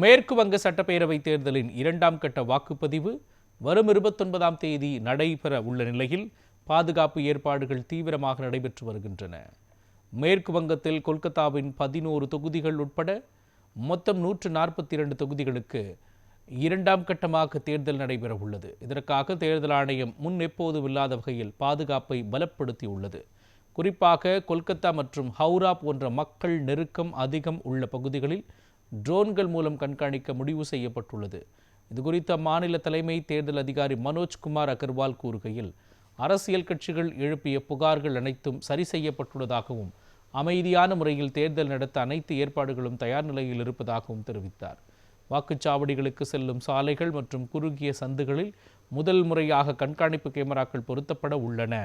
மேற்கு வங்க சட்டப்பேரவை தேர்தலின் 2ஆம் கட்ட வாக்குப்பதிவு வரும் 29ஆம் தேதி நடைபெற உள்ள நிலையில் பாதுகாப்பு ஏற்பாடுகள் தீவிரமாக நடைபெற்று வருகின்றன. மேற்கு வங்கத்தில் கொல்கத்தாவின் 11 தொகுதிகள் உட்பட மொத்தம் 142 தொகுதிகளுக்கு 2ஆம் கட்டமாக தேர்தல் நடைபெற உள்ளது. இதற்காக தேர்தல் ஆணையம் முன் எப்போதும் இல்லாத வகையில் பாதுகாப்பை பலப்படுத்தியுள்ளது. குறிப்பாக கொல்கத்தா மற்றும் ஹவுரா போன்ற மக்கள் நெருக்கம் அதிகம் உள்ள பகுதிகளில் ட்ரோன்கள் மூலம் கண்காணிக்க முடிவு செய்யப்பட்டுள்ளது. இதுகுறித்து அம்மாநில தலைமை தேர்தல் அதிகாரி மனோஜ்குமார் அகர்வால் கூறுகையில், அரசியல் கட்சிகள் எழுப்பிய புகார்கள் அனைத்தும் சரி செய்யப்பட்டுள்ளதாகவும் அமைதியான முறையில் தேர்தல் நடத்த அனைத்து ஏற்பாடுகளும் தயார் நிலையில் இருப்பதாகவும் தெரிவித்தார். வாக்குச்சாவடிகளுக்கு செல்லும் சாலைகள் மற்றும் குறுகிய சந்துகளில் முதல் முறையாக கண்காணிப்பு கேமராக்கள் பொருத்தப்பட உள்ளன.